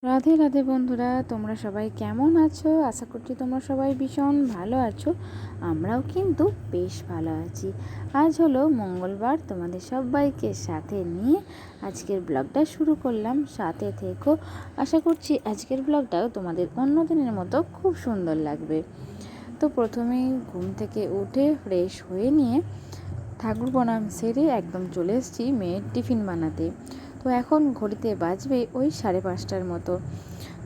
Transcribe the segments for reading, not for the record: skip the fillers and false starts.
রাধে রাধে বন্ধুরা, তোমরা সবাই কেমন আছো? আশা করছি তোমরা সবাই ভীষণ ভালো আছো। আমরাও কিন্তু বেশ ভালো আছি। আজ হলো মঙ্গলবার, তোমাদের সবাইকে সাথে নিয়ে আজকের ব্লগটা শুরু করলাম। সাথে থেকো, আশা করছি আজকের ব্লগটাও তোমাদের অন্য দিনের মতো খুব সুন্দর লাগবে। তো প্রথমেই ঘুম থেকে উঠে ফ্রেশ হয়ে নিয়ে ঠাকুর প্রণাম সেরে একদম চলে এসেছি মেয়ের টিফিন বানাতে। তো এখন ঘড়িতে বাজবে ওই 5:30টার মতো।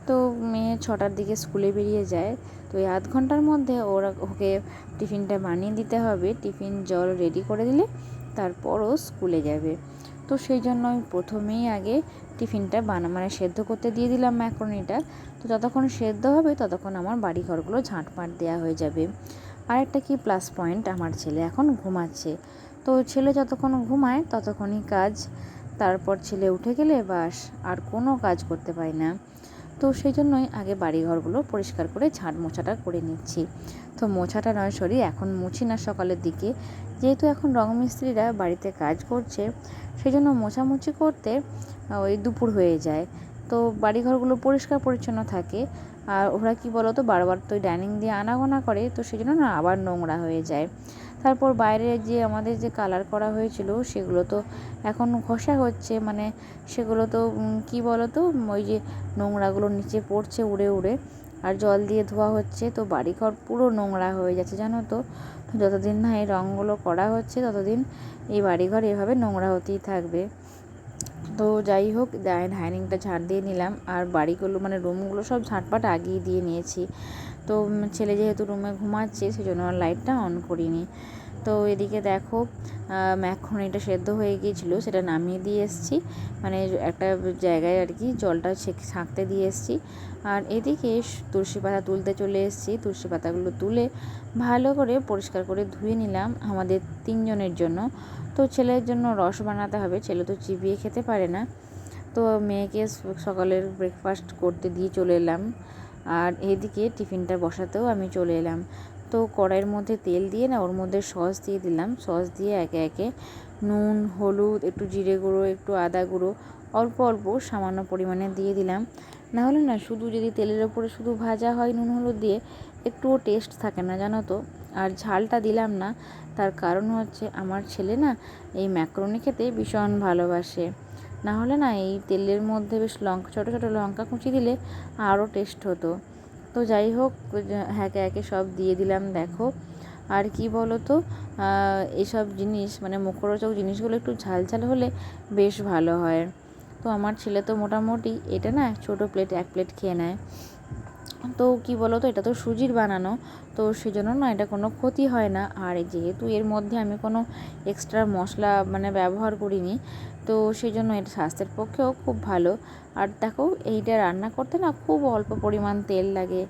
তো মেয়ে 6টার দিকে স্কুলে বেরিয়ে যায়। তো এই আধ ঘন্টার মধ্যে ওকে টিফিনটা বানিয়ে দিতে হবে। টিফিন জল রেডি করে দিলে তারপরও স্কুলে যাবে। তো সেই জন্য আমি প্রথমেই আগে টিফিনটা সেদ্ধ করতে দিয়ে দিলাম ম্যাকারনিটা। তো যতক্ষণ সেদ্ধ হবে ততক্ষণ আমার বাড়ি ঘরগুলো ঝাঁটপাট দেওয়া হয়ে যাবে। আর একটা কি প্লাস পয়েন্ট, আমার ছেলে এখন ঘুমাচ্ছে। তো ছেলে যতক্ষণ ঘুমায় ততক্ষণই কাজ। তারপর ছেলে উঠে গেলে বাস, আর কোনো কাজ করতে পারি না। তো সেই জন্যই আগে বাড়িঘরগুলো পরিষ্কার করে ঝাঁট মোছাটা করে নিচ্ছি। তো মোছাটা নয়, এখন মুছি না সকালের দিকে, যেহেতু এখন রংমিস্ত্রিরা বাড়িতে কাজ করছে, সেই জন্য মোছামুছি করতে ওই দুপুর হয়ে যায়। তো বাড়িঘরগুলো পরিষ্কার পরিচ্ছন্ন থাকে। আর ওরা কি বলো তো, বারবার তো ডাইনিং দিয়ে আনাগোনা করে, তো সেই জন্য না আবার নোংরা হয়ে যায়। তারপর বাইরে যে আমাদের যে কালার করা হয়েছিল সেগুলো তো এখন ঘষা হচ্ছে, সেগুলো তো কি বলো তো, ওই যে নোংরাগুলো নিচে পড়ছে উড়ে উড়ে, আর জল দিয়ে ধোয়া হচ্ছে। তো বাড়িঘর পুরো নোংরা হয়ে যাচ্ছে জানো তো। যতদিন না এই রঙগুলো করা হচ্ছে ততদিন এই বাড়িঘর এভাবে নোংরা হতেই থাকবে। তো যাই হোক, ডাইনিংটা ঝাড় দিয়ে নিলাম, আর বাড়িগুলো রুমগুলো সব ঝাঁটপাট আগিয়ে দিয়ে নিয়েছি। তো ছেলে যেহেতু রুমে ঘুমাচ্ছে সেজন্য লাইটটা অন করিনি। তো এদিকে দেখো, ম্যাকারনিটা সেদ্ধ হয়ে গিয়েছিলো, সেটা নামিয়ে দিয়ে এসেছি, একটা জায়গায় আর কি জলটা ছাঁকতে দিয়ে এসেছি। আর এদিকে তুলসী পাতা তুলতে চলে এসেছি। তুলসী পাতাগুলো তুলে ভালো করে পরিষ্কার করে ধুয়ে নিলাম আমাদের 3জনের জন্য। তো ছেলের জন্য রস বানাতে হবে, ছেলে তো চিবিয়ে খেতে পারে না। তো মেয়েকে সকালের ব্রেকফাস্ট করতে দিয়ে চলে এলাম, আর এদিকে টিফিনটা বসাতেও আমি চলে এলাম। তো কড়াইয়ের মধ্যে তেল দিয়ে ওর মধ্যে সস দিয়ে দিলাম। সস দিয়ে একে একে নুন, হলুদ, একটু জিরে গুঁড়ো, একটু আদা গুঁড়ো অল্প অল্প সামান্য পরিমাণে দিয়ে দিলাম। নাহলে না, শুধু যদি তেলের ওপরে শুধু ভাজা হয় নুন হলুদ দিয়ে, একটুও টেস্ট থাকে না জানো তো। আর ঝালটা দিলাম না, তার কারণ হচ্ছে আমার ছেলে না এই ম্যাকারনি খেতে ভীষণ ভালোবাসে। না হলে না এই তেলের মধ্যে বেশ ছোটো ছোটো লঙ্কা কুচি দিলে আরও টেস্ট হতো। তো যাই হোক, একে একে সব দিয়ে দিলাম দেখো। আর কি বলো তো, এইসব জিনিস মুখরোচক জিনিসগুলো একটু ঝাল ঝাল হলে বেশ ভালো হয়। তো আমার ছেলে তো মোটামুটি এটা না ছোটো প্লেট 1 প্লেট খেয়ে নেয়। তো কি বলো তো, এটা তো সুজির বানানো, তো সেজন্য না এটা কোনো ক্ষতি হয় না। আর যেহেতু এর মধ্যে আমি কোনো এক্সট্রা মশলা ব্যবহার করিনি, তো সেই জন্য এটা স্বাস্থ্যের পক্ষেও খুব ভালো। আর দেখো, এইটা রান্না করতে না খুব অল্প পরিমাণ তেল লাগে,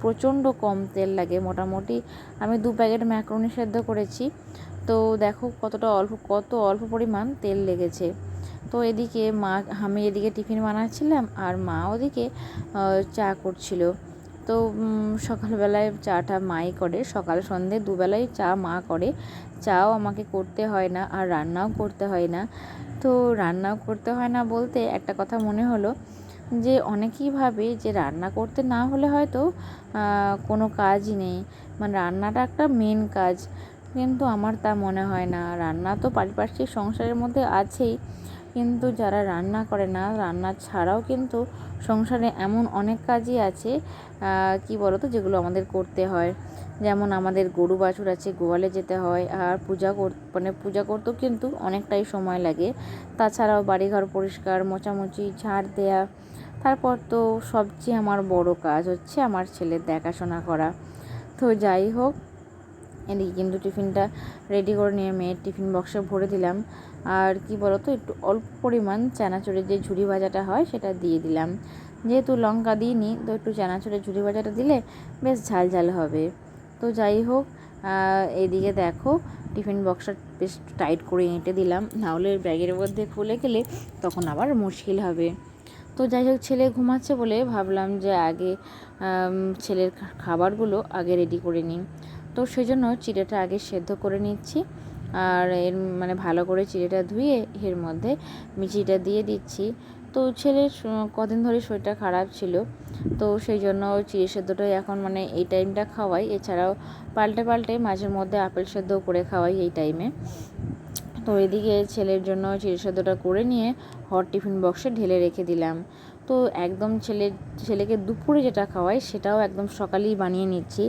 প্রচণ্ড কম তেল লাগে। মোটামুটি আমি 2 প্যাকেট ম্যাকারনি সেদ্ধ করেছি। তো দেখো কত অল্প পরিমাণ তেল লেগেছে। তো এদিকে আমি এদিকে টিফিন বানাচ্ছিলাম, আর মা ওদিকে চা করছিল। তো সকালবেলায় চাটা মাই করে, সকাল সন্ধে দুবেলায় চা মা করে। চাও আমাকে করতে হয় না, আর রান্নাও করতে হয় না। তো রান্নাও করতে হয় না বলতে একটা কথা মনে হলো, যে অনেকেই ভাবে যে রান্না করতে না হলে হয়তো কোনো কাজই নেই, রান্নাটা একটা মেন কাজ। কিন্তু আমার তা মনে হয় না। রান্না তো পারিপার্শ্বিক সংসারের মধ্যে আছেই, কিন্তু যারা রান্না করে না, রান্না ছাড়াও কিন্তু সংসারে এমন অনেক কাজই আছে, কি বলো তো, যেগুলো আমাদের করতে হয়। যেমন আমাদের গরু বাছুর আছে, গোয়ালে যেতে হয়, আর পূজা করতেও কিন্তু অনেকটাই সময় লাগে। তাছাড়াও বাড়িঘর পরিষ্কার, মোছামুছি, ঝাড় দেয়া। তারপর তো সবচেয়ে আমার বড় কাজ হচ্ছে আমার ছেলের দেখাশোনা করা। তো যাই হোক, এদিকে কিন্তু টিফিনটা রেডি করে নিয়ে মেয়ের টিফিন বক্সে ভরে দিলাম। আর কি বলো তো, একটু অল্প পরিমাণ চানাচুরের যে ঝুরি ভাজাটা হয় সেটা দিয়ে দিলাম। যেহেতু লঙ্কা দিইনি, তো একটু চানাচুরের ঝুরি ভাজাটা দিলে বেশ ঝাল ঝাল হবে। তো যাই হোক, এদিকে দেখো, টিফিন বক্সটা বেশ টাইট করে এঁটে দিলাম, নাহলে ব্যাগের মধ্যে খুলে গেলে তখন আবার মুশকিল হবে। তো যাই হোক, ছেলে ঘুমাচ্ছে বলে ভাবলাম যে আগে ছেলের খাবারগুলো আগে রেডি করে নিই। তো সেই জন্য চিড়েটা আগে সেদ্ধ করে নিচ্ছি, আর এর ভালো করে চিড়েটা ধুয়ে এর মধ্যে মিচিটা দিয়ে দিচ্ছি। তো ছেলের কদিন ধরে শরীরটা খারাপ ছিল, তো সেই জন্য চিড়ে সেদ্ধটাই এখন মানে এই টাইমটা খাওয়াই। এছাড়াও পাল্টে পাল্টে মাঝে মধ্যে আপেল সেদ্ধও করে খাওয়াই এই টাইমে। তো এদিকে ছেলের জন্য চিড়ে সেদ্ধটা করে নিয়ে হট টিফিন বক্সে ঢেলে রেখে দিলাম। তো একদম ছেলেকে দুপুরে যেটা খাওয়াই সেটাও একদম সকালেই বানিয়ে নিচ্ছি।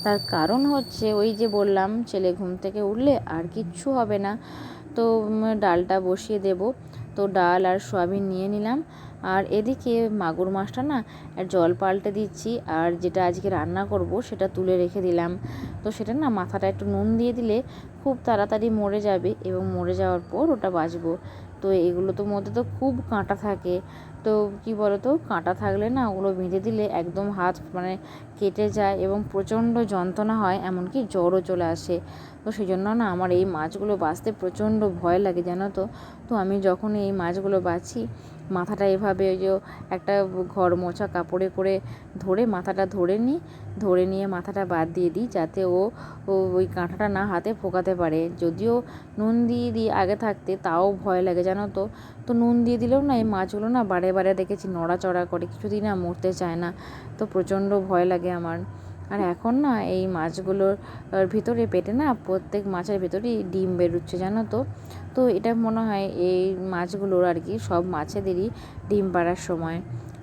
তার কারণ হচ্ছে ওই যে বললাম, ছেলে ঘুম থেকে উঠলে আর কিচ্ছু হবে না, তো ডালটা বসিয়ে দেব। তো ডাল আর সয়াবিন নিয়ে নিলাম, আর এদিকে মাগুর মাছটা না জল পাল্টে দিচ্ছি, আর যেটা আজকে রান্না করব সেটা তুলে রেখে দিলাম। তো সেটা না মাথাটা একটু নুন দিয়ে দিলে খুব তাড়াতাড়ি মরে যাবে, এবং মরে যাওয়ার পর ওটা বাছবো। তো এগুলো তো মধ্যে তো খুব কাঁটা থাকে, তো কি বলো তো, কাঁটা থাকলে না ওগুলো বেঁধে দিলে একদম হাত মানে কেটে যায় এবং প্রচণ্ড যন্ত্রণা হয়, এমনকি জ্বরও চলে আসে। তো সেই জন্য না আমার এই মাছগুলো বাছতে প্রচণ্ড ভয় লাগে, জানো তো। তো আমি যখন এই মাছগুলো বাছি, মাথাটা এভাবে ওই যে একটা ঘর মোছা কাপড়ে করে ধরে মাথাটা ধরে নিয়ে মাথাটা বাদ দিয়ে দিই, যাতে ও ওই কাঁটাটা না হাতে ফোকাতে পারে। যদিও নুন দিয়ে দিই আগে থাকতে, তাও ভয় লাগে, জানো তো। তো নুন দিয়ে দিলেও না এই মাছগুলো না বারে বারে দেখেছি নড়াচড়া করে, কিছুদিন না মরতে চায় না। তো প্রচণ্ড ভয় লাগে আমার। আর এখন না এই মাছগুলোর ভিতরে পেটে না প্রত্যেক মাছের ভেতরেই ডিম বেরোচ্ছে, জানো তো। তো এটা মনে হয় এই মাছগুলোর আর কি সব মাছেদেরই ডিম পাড়ার সময়।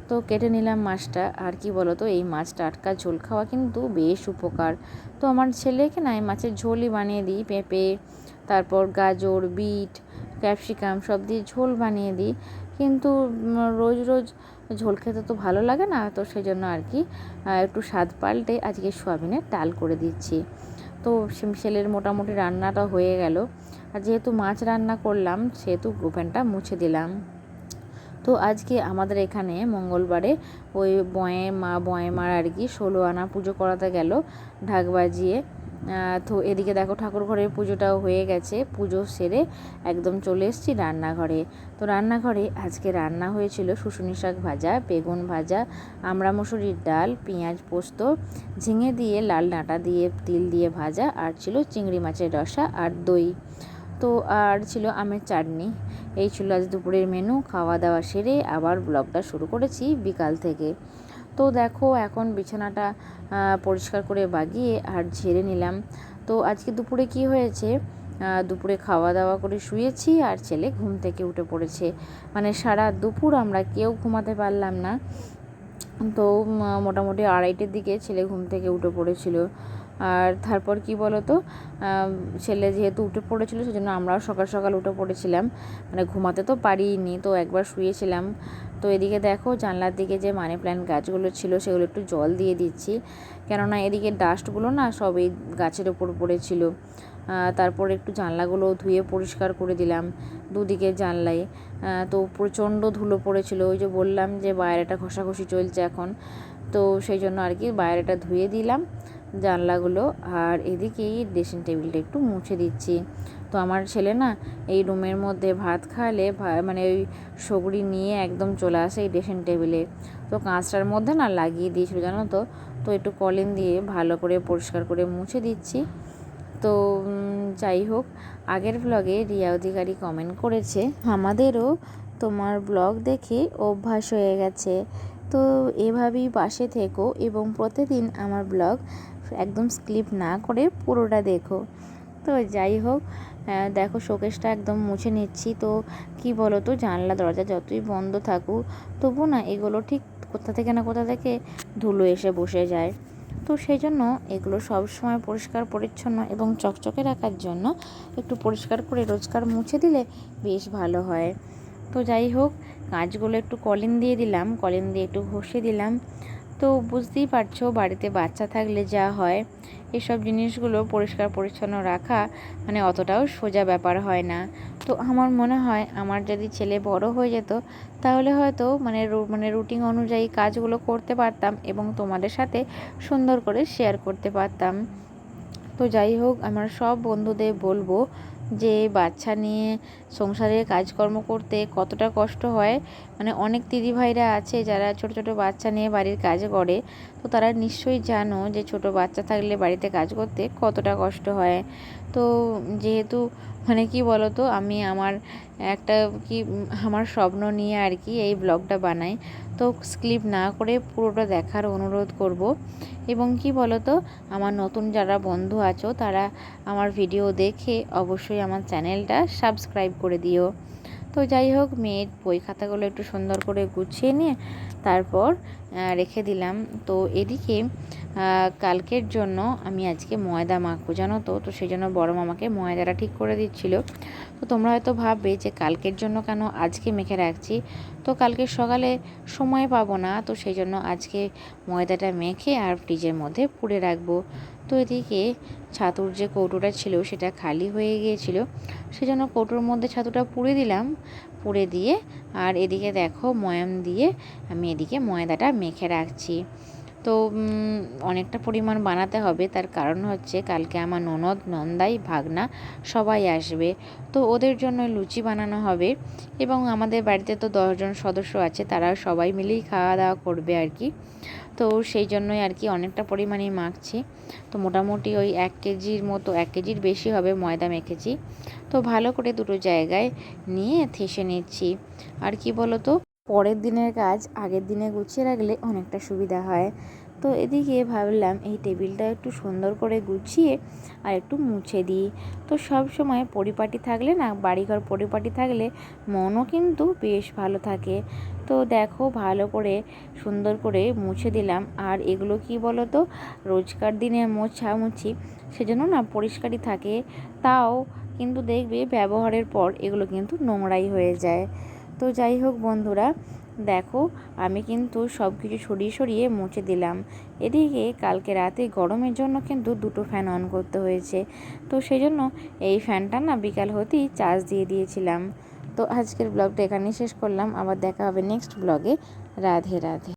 তো কেটে নিলাম মাছটা। আর কি বলো তো, এই মাছটা টাটকা ঝোল খাওয়া কিন্তু বেশ উপকার। তো আমার ছেলেকে না এই মাছের ঝোলই বানিয়ে দিই, পেঁপে, তারপর গাজর, বিট, ক্যাপসিকাম সব দিয়ে ঝোল বানিয়ে দিই। কিন্তু রোজ রোজ ঝোল খেতে তো ভালো লাগে না, তো সেই জন্য আর কি একটু স্বাদ পাল্টে আজকে সয়াবিনের ডাল করে দিচ্ছি। তো ছেলের মোটামুটি রান্নাটা হয়ে গেল। আর যেহেতু মাছ রান্না করলাম সেহেতু ওভেনটা মুছে দিলাম। তো আজকে আমাদের এখানে মঙ্গলবারে ওই বয়েমার আর কি 16 আনা পুজো করাতে গেল ঢাক বাজিয়ে। তো এদিকে দেখো ঠাকুর ঘরের পুজোটাও হয়ে গেছে, পুজো সেরে একদম চলে এসেছি রান্নাঘরে। তো রান্নাঘরে আজকে রান্না হয়েছিল শুশুনি শাক ভাজা, বেগুন ভাজা, আমড়া মসুরির ডাল, পেঁয়াজ পোস্ত, ঝিঙে দিয়ে লাল ডাঁটা দিয়ে তিল দিয়ে ভাজা, আর ছিল চিংড়ি মাছের রসা আর দই। তো আর ছিল আমের চাটনি। এই ছিল আজ দুপুরের মেনু। খাওয়া দাওয়া সেরে আবার ব্লগটা শুরু করেছি বিকাল থেকে। তো দেখো এখন বিছানাটা পরিষ্কার করে বাগিয়ে আর ঝেড়ে নিলাম। তো আজকে দুপুরে কি হয়েছে, দুপুরে খাওয়া দাওয়া করে শুয়েছি আর ছেলে ঘুম থেকে উঠে পড়েছে। মানে সারা দুপুর আমরা কেউ ঘুমাতে পারলাম না। তো মোটামুটি 2:30-এর দিকে ছেলে ঘুম থেকে উঠে পড়েছিল। আর তারপর কি বলো তো, ছেলে যেহেতু উঠে পড়েছিল সেজন্য আমরাও সকাল সকাল উঠে পড়েছিলাম, মানে ঘুমাতে তো পারিনি, তো একবার শুয়েছিলাম। তো এদিকে দেখো জানলার দিকে যে মানি প্ল্যান্ট গাছগুলো ছিল সেগুলো একটু জল দিয়ে দিচ্ছি, কেননা এদিকে ডাস্টগুলো না সব এই গাছের ওপর পড়েছিল। তারপর একটু জানলাগুলো ধুয়ে পরিষ্কার করে দিলাম দুদিকে জানলায়। তো প্রচণ্ড ধুলো পড়েছিল, ওই যে বললাম যে বাইরেটা ঘষাঘষি চলছে এখন, তো সেই জন্য আর কি বাইরেটা ধুয়ে দিলাম জানলাগুলো। আর এদিকেই ড্রেসিং টেবিলটা একটু মুছে দিচ্ছি। তো আমার ছেলে না এই রুমের মধ্যে ভাত খাওয়ালে মানে ওই সগড়ি নিয়ে একদম চলে আসে এই ড্রেসিং টেবিলে। তো কাঁচটার মধ্যে না লাগিয়ে দিয়েছিল, জানো তো। তো একটু কলিন দিয়ে ভালো করে পরিষ্কার করে মুছে দিচ্ছি। তো যাই হোক, আগের ব্লগে রিয়া অধিকারী কমেন্ট করেছে, আমাদেরও তোমার ব্লগ দেখে অভ্যাস হয়ে গেছে, তো এভাবেই পাশে থেকো এবং প্রতিদিন আমার ব্লগ একদম স্কিপ না করে পুরোটা দেখো। তো যাই হোক, দেখো শোকেসটা একদম মুছে নিচ্ছি। তো কি বলো তো, জানলা দরজা যতই বন্ধ থাকুক তবু না এগুলো ঠিক কোথা থেকে না কোথা থেকে ধুলো এসে বসে যায়। তো সেই জন্য এগুলো সবসময় পরিষ্কার পরিচ্ছন্ন এবং চকচকে রাখার জন্য একটু পরিষ্কার করে রোজকার মুছে দিলে বেশ ভালো হয়। তো যাই হোক, কাঁচগুলো একটু কলিন দিয়ে দিলাম, কলিন দিয়ে একটু ঘষে দিলাম। তো বুঝতেই পারছো বাড়িতে বাচ্চা থাকলে যা হয়, এসব জিনিসগুলো পরিষ্কার পরিচ্ছন্ন রাখা মানে অতটাও সোজা ব্যাপার হয় না। তো আমার মনে হয় আমার যদি ছেলে বড় হয়ে যেত তাহলে হয়তো মানে রুটিন অনুযায়ী কাজগুলো করতে পারতাম এবং তোমাদের সাথে সুন্দর করে শেয়ার করতে পারতাম। তো যাই হোক, আমার সব বন্ধুদের বলবো যে বাচ্চা নিয়ে সংসারে কাজকর্ম করতে কতটা কষ্ট হয়, মানে অনেক দিদিভাইরা আছে যারা ছোট ছোট বাচ্চা নিয়ে বাড়ির কাজ করে, তো তারা নিশ্চয়ই জানো যে ছোট বাচ্চা থাকলে বাড়িতে কাজ করতে কতটা কষ্ট হয়। তো যেহেতু মানে কি বলো তো, আমি আমার একটা আমার স্বপ্ন নিয়ে আর কি এই ব্লগটা বানাই, তো স্কিপ না করে পুরোটা দেখার অনুরোধ করব। এবং কি বলো তো, আমার নতুন যারা বন্ধু আছো তারা আমার ভিডিও দেখে অবশ্যই আমার চ্যানেলটা সাবস্ক্রাইব করে দিও। তো যাই হোক, মেয়ের বই খাতাগুলো একটু সুন্দর করে গুছিয়ে নিয়ে তারপর রেখে দিলাম। তো এদিকে কালকের জন্য আমি আজকে ময়দা মাখবো জানো তো, তো সেই জন্য বড় মামাকে ময়দাটা ঠিক করে দিচ্ছিল। তো তোমরা হয়তো ভাববে যে কালকের জন্য কেন আজকে মেখে রাখছি, তো কালকে সকালে সময় পাবো না, তো সেই জন্য আজকে ময়দাটা মেখে আর ফ্রিজের মধ্যে পুড়ে রাখবো। তো এদিকে ছাতুর যে কৌটোটা ছিল সেটা খালি হয়ে গিয়েছিল, সেজন্য কৌটোর মধ্যে ছাতুটা পুড়ে দিলাম। পুড়ে দিয়ে আর এদিকে দেখো ময়াম দিয়ে আমি এদিকে ময়দাটা মেখে রাখছি। তো অনেকটা পরিমাণ বানাতে হবে, তার কারণ হচ্ছে কালকে আমার ননদ নন্দাই ভাগনা সবাই আসবে, তো ওদের জন্য লুচি বানানো হবে। এবং আমাদের বাড়িতে তো 10 জন সদস্য আছে, তারা সবাই মিলেই খাওয়া দাওয়া করবে আর কি। তো সেই জন্যই আর কি অনেকটা পরিমাণেই মাখছি। তো মোটামুটি ওই 1 কেজির মতো, 1 কেজির বেশি হবে ময়দা মেখেছি। তো ভালো করে দুটো জায়গায় নিয়ে ঠেসে নিচ্ছি। আর কি বলো তো, পরের দিনের কাজ আগের দিনে গুছিয়ে রাখলে অনেকটা সুবিধা হয়। তো এদিকে ভাবলাম এই টেবিলটা একটু সুন্দর করে গুছিয়ে আর একটু মুছে দিই। তো সব সময় পরিপাটি থাকলে না, বাড়িঘর পরিপাটি থাকলে মনও কিন্তু বেশ ভালো থাকে। তো দেখো ভালো করে সুন্দর করে মুছে দিলাম। আর এগুলো কি বলো তো, রোজকার দিনে মোছামুছি, সেজন্য না পরিষ্কারই থাকে, তাও কিন্তু দেখবে ব্যবহারের পর এগুলো কিন্তু নোংরাই হয়ে যায়। তো যাই হোক বন্ধুরা, দেখো আমি কিন্তু সব কিছু সরিয়ে সরিয়ে মুছে দিলাম। এদিকে কালকে রাতে গরমের জন্য কিন্তু 2টো ফ্যান অন করতে হয়েছে, তো সেই জন্য এই ফ্যানটা না বিকাল হতেই চার্জ দিয়ে দিয়েছিলাম। তো আজকের ব্লগটা এখানেই শেষ করলাম, আবার দেখা হবে নেক্সট ব্লগে। রাধে রাধে।